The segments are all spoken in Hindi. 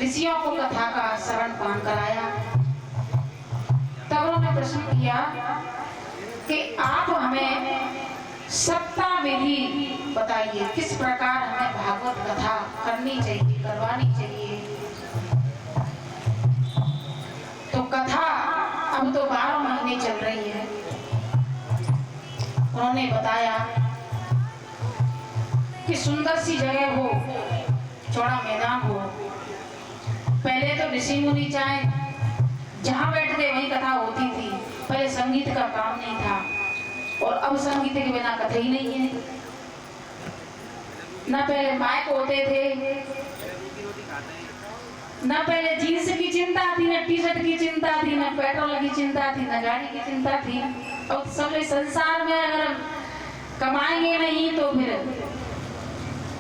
ऋषियों को कथा का श्रवण पान कराया। तब उन्होंने प्रश्न किया कि आप हमें सप्ताह विधि बताइए, किस प्रकार हमें भागवत कथा करनी चाहिए, करवानी चाहिए। तो कथा अब तो 12 महीने चल रही है। उन्होंने बताया कि सुंदर सी जगह हो, चौड़ा मैदान हो। पहले तो ऋषि मुनि चाहे जहां बैठ गए वहीं कथा होती थी। पहले संगीत का काम नहीं था और अब संगीत के बिना कथा ही नहीं है। न पहले माइक होते थे, न पहले जीन्स की चिंता थी, न टी शर्ट की चिंता थी, न पेट्रोल की चिंता थी, न गाड़ी की चिंता थी। और सब संसार में अगर कमाएंगे नहीं तो फिर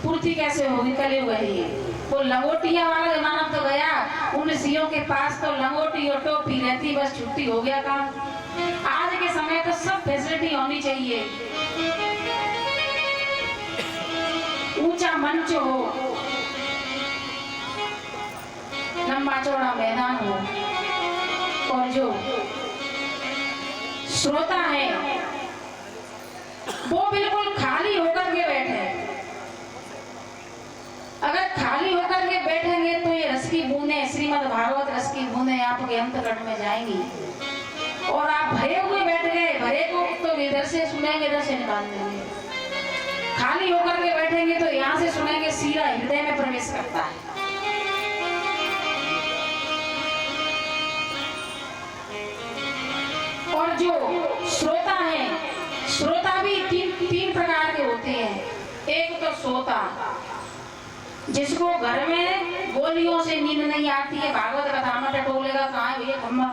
पूर्ति कैसे होगी? कलयुग है ये। वो लंगोटिया वाला जमाना तो गया। उन ऋषियों के पास तो लंगोटी और टोपी रहती, बस छुट्टी हो गया काम। आज के समय तो सब फैसिलिटी होनी चाहिए। ऊंचा मंच हो, लंबा चौड़ा मैदान हो, और जो श्रोता है वो बिल्कुल खाली होकर के बैठे। अगर खाली होकर के बैठेंगे तो ये रस की बूंदें, श्रीमद् भागवत रस की बूंदें आपके अंतकरण में जाएंगी। और आप भरे हुए बैठ गए, भरे को तो इधर से सुनेंगे, इधर से निकाल देंगे। खाली होकर के बैठेंगे तो यहाँ से सुनेंगे, सीधा हृदय में प्रवेश करता है। और जो श्रोता है, श्रोता भी तीन प्रकार के होते हैं। एक तो श्रोता जिसको घर में गोलियों से नींद नहीं आती है, भागवत कथा में टटोलेगा कहाँ है भैया खम्मा।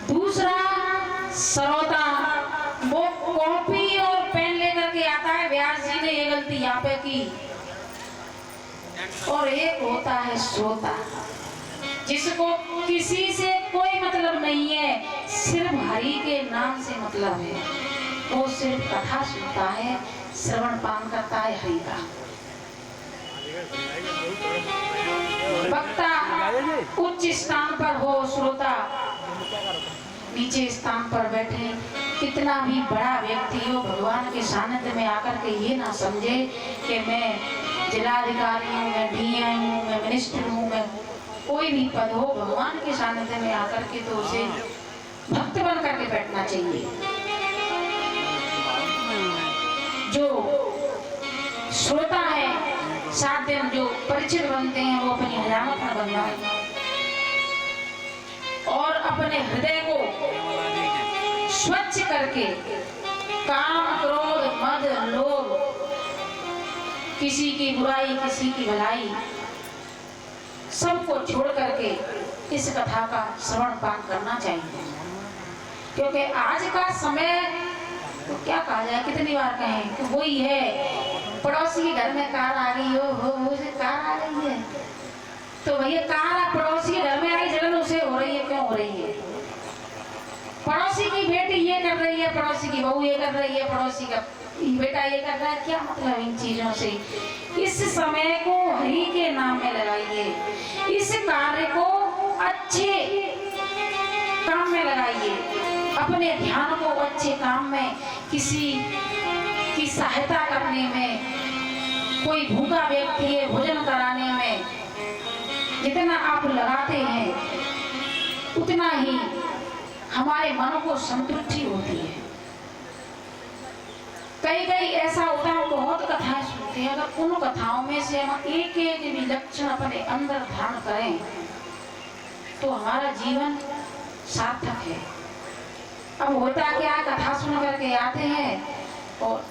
दूसरा श्रोता, वो कॉपी और पेन लेकर के आता है, व्यास जी ने ये गलती यहाँ पे की। और एक होता है श्रोता जिसको किसी से कोई मतलब नहीं है, सिर्फ हरि के नाम से मतलब है। वो सिर्फ कथा सुनता है, श्रवण पान करता है हरि का। वक्ता उच्च स्थान पर हो, श्रोता नीचे स्थान पर बैठे। कितना भी बड़ा व्यक्ति हो, भगवान के सानिध्य में आकर के ये ना समझे कि मैं जिलाधिकारी हूँ, मैं डीएम हूँ, मैं मिनिस्टर हूँ, मैं कोई भी पद हो। भगवान के सानिध्य में आकर के तो उसे भक्त बन करके बैठना चाहिए। जो श्रोता है, 7 दिन जो परिचित बनते हैं, वो अपनी हजामत न बनवाए और अपने हृदय को स्वच्छ करके काम, क्रोध, मद, लोभ, किसी की बुराई, किसी की भलाई, सबको छोड़ करके इस कथा का श्रवण पान करना चाहिए। क्योंकि आज का समय तो क्या कहा जाए, कितनी बार कहें कि वही है, पड़ोसी के घर में कार आ गई हो उसे कार आ गई है, तो भैया कार पड़ोसी के घर में आई, जलन उसे हो रही है, क्यों हो रही है? पड़ोसी की बेटी ये कर रही है, पड़ोसी की बहू ये कर रही है, पड़ोसी का बेटा ये कर रहा है, क्या मतलब इन चीजों से? इस समय को हरि के नाम में लगाइए, इस कार्य को अच्छे काम में लगाइए, अपने ध्यान को अच्छे काम में, किसी की सहायता करने में, कोई भूखा व्यक्ति है भोजन कराने में, जितना आप लगाते हैं उतना ही हमारे मन को संतुष्टि होती है। कई ऐसा होता है, बहुत कथाएं सुनते हैं, अगर उन कथाओं में से हम एक भी लक्षण अपने अंदर धारण करें तो हमारा जीवन सार्थक है। अब होता क्या, कथा सुन करके आते हैं और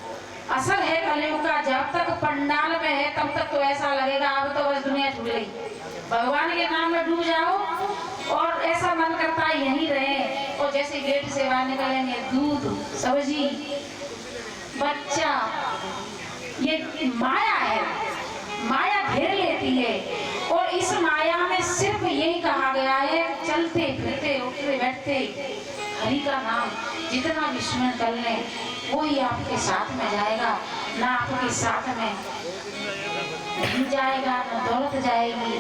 असर है कलयुग का, जब तक पंडाल में है तब तक तो ऐसा लगेगा अब तो बस दुनिया छूट गई। भगवान के नाम में डूब जाओ और ऐसा मन करता है यहीं रहे। और जैसे गेट से बाहर निकलेंगे, दूध, सब्जी, बच्चा, ये माया है, माया घेर लेती है। और इस माया में सिर्फ यही कहा गया है, चलते फिरते उठते बैठते हरि का नाम जितना विस्मरण कर लें वो ही आपके साथ में जाएगा, ना आपके साथ में नहीं जाएगा न दौलत जाएगी।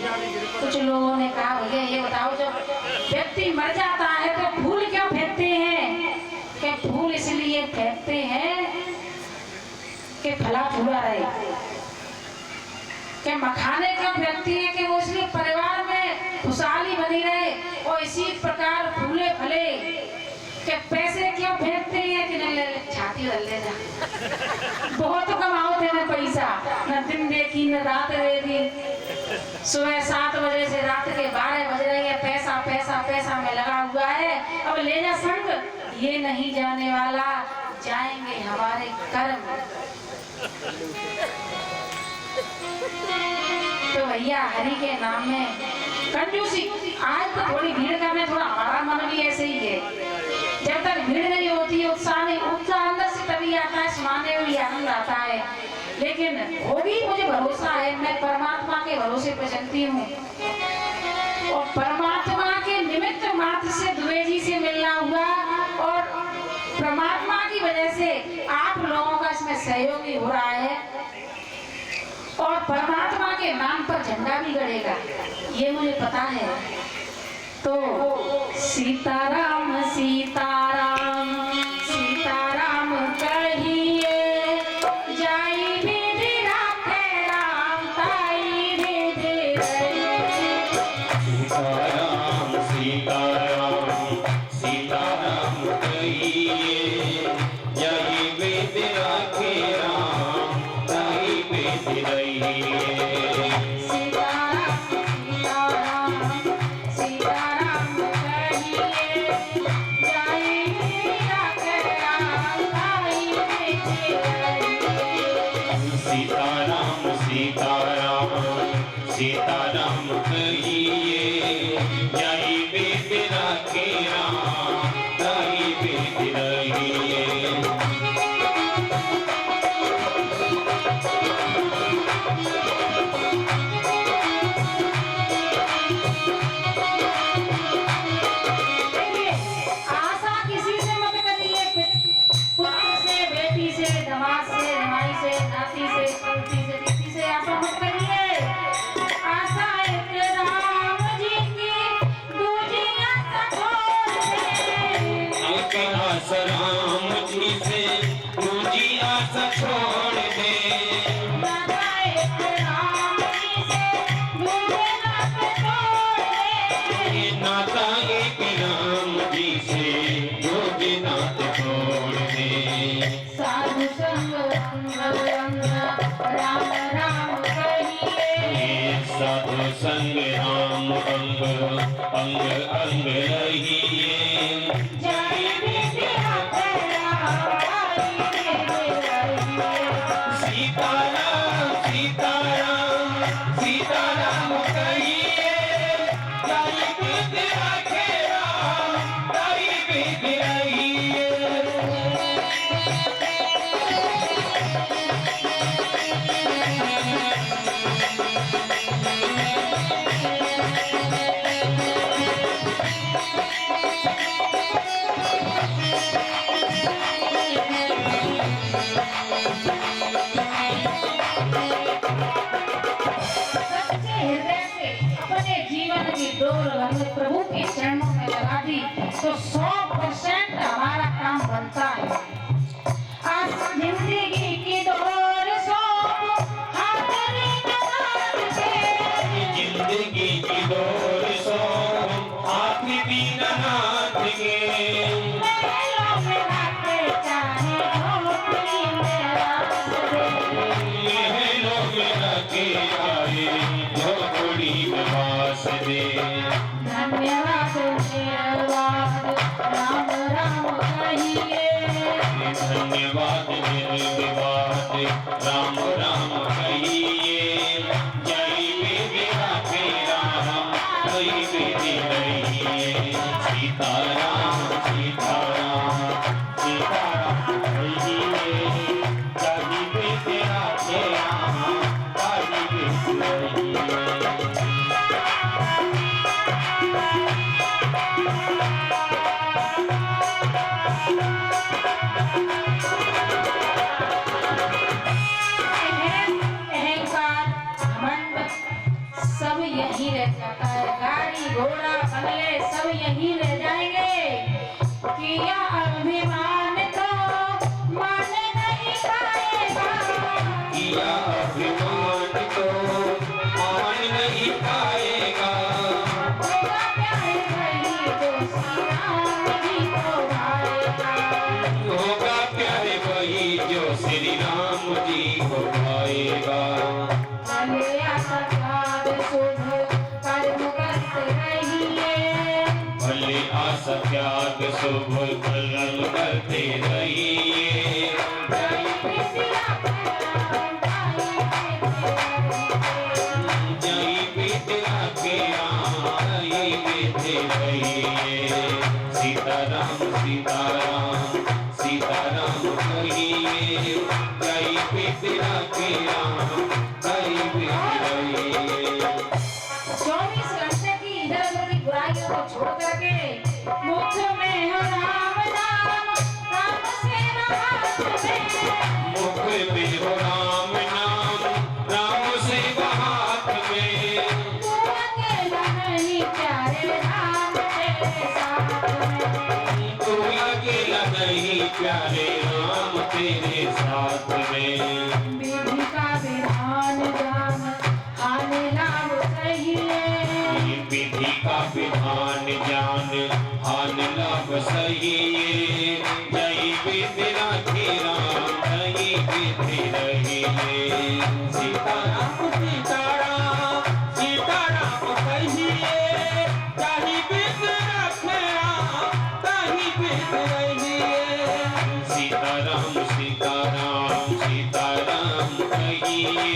कुछ लोगों ने कहा भैया ये बताओ जब व्यक्ति मर जाता है तो फूल क्यों फेंकते हैं? कि फूल इसलिए फेंकते हैं कि फला फूला रहे। कि मखाने क्यों फेंकती है? कि वो इसलिए परिवार में खुशहाली बनी रहे और इसी प्रकार फूले फले। कि पैसे क्यों फेंकते हैं? कि नहीं ले छाती रल ले जा बहुत कमाओ थे न पैसा, न दिन देखी न रात देखी। सुबह 7 बजे से रात के 12 बज रही है, पैसा पैसा पैसा में लगा हुआ है। अब ले जा संग, ये नहीं जाने वाला, जाएंगे हमारे कर्म। तो भैया हरि के नाम में कंजूसी। आज तो थोड़ी भीड़ का में थोड़ा हमारा मन भी ऐसे ही है। जब तक भीड़ नहीं होती उत्साह नहीं, उत्साह अंदर से तभी आता है, सुनाने में भी आनंद आता है। लेकिन होगी, मुझे भरोसा है, मैं परमात्मा के भरोसे पे चलती हूँ और परमात्मा के निमित्त मात्र से दुबे जी से मिलना हुआ और परमात्मा की वजह से आप लोगों का इसमें सहयोगी हो रहा है और परमात्मा के नाम पर झंडा भी गड़ेगा, ये मुझे पता है। तो सीताराम सीताराम सीताराम कहिए, जाई विधि राखे राम, ताई विधि रहिए। सीताराम सीताराम सीताराम कहिए, जाई विधि राखे राम, ताई विधि रहिए। सीताराम सीताराम सीताराम कहिए, जाई विधि राखे राम, ताई विधि रहिए। आशा किसी से मत करिए, पुत्र से, बेटी से, दामाद से, भाई से, नाती से, पड़ोसी से, किसी से आशा मत करिए। आशा एक राम जी की, दूजी आशा छोड़ दे। एक आशा राम जी से, दूजी आशा छोड़ दे। दादा एक राम जी से, दूजे नाते तोड़ दे। नाता एक राम जी से, दूजे नाते तोड़ दे। साधु संग अंग अंग राम राम कहिए, साधु संग राम अंग अंग अंग रहिए। जय विधि राखे राम, ताई विधि रहिए। सीताराम सीताराम सीताराम कहिए, जाई विधि राखे राम, ताई विधि रहिए। सच्चे हृदय से अपने जीवन की डोर हमने प्रभु के चरणों में लगा दी तो 100% हमारा काम बनता है। आज जिंदगी की डोर सौंप हाथ निकाल के, जिंदगी की डोर सो हाथ दीनानाथ के। महलों में रखे चाहे झोपड़ी में रास दे। महलों में रखे आए, झोपड़ी में वास दे। धन्यवाद निर्वाद राम राम कहिए, धन्यवाद निर्विवाद राम राम कहिए। जय विधि राखे राम, ताई विधि रहिए। सीताराम सीताराम सीताराम कहिए, जय विधि राखे राम, ताई विधि रहिए। यहीं रह जाता है। गाड़ी घोड़ा बंगले सब यहीं रह जाएंगे। किया अभिमान तो मान नहीं पाएगा। किया अभिमान तो मान नहीं पाएगा। होगा प्यारे वही जो श्री राम जी को भाएगा। होगा प्यारे वही जो श्री राम जी को पाएगा। भले असत्याग शुभ कर्म करते रहिए। भले आशा त्याग शुभ कर्म करते रहिए। जय विद्या के आई बेटे रहिए। सीताराम सीताराम सीताराम कहिए। जय विद्या के आई बेटे रहिए। 24 घंटे की इधर उधर की बुराइयों को छोड़ करके मुख में हो राम नाम, राम से हाथ में। मुख में हो राम नाम, राम से हाथ में। तू अकेला नहीं प्यारे राम तेरे साथ में। तू अकेला नहीं प्यारे राम तेरे साथ में। विधि का विधान जान आने लाभ सहिए। विधि का विधान जान हान लाभ सहिए। जय विधि राखे राम जय विधि रहिए। सीताराम सीताराम सीताराम कहिए। जय विधि राखे राम जय विधि रहिए। सीताराम सीताराम सीताराम कहिए।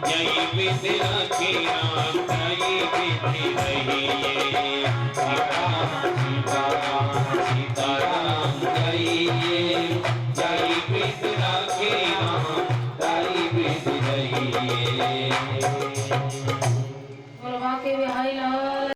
जय विधि राखे राम जय विधि रहिए। सीताराम सीताराम सीताराम कहिए। जय विधि राखे राम जय विधि रहिए। और वाके बिहारी लाल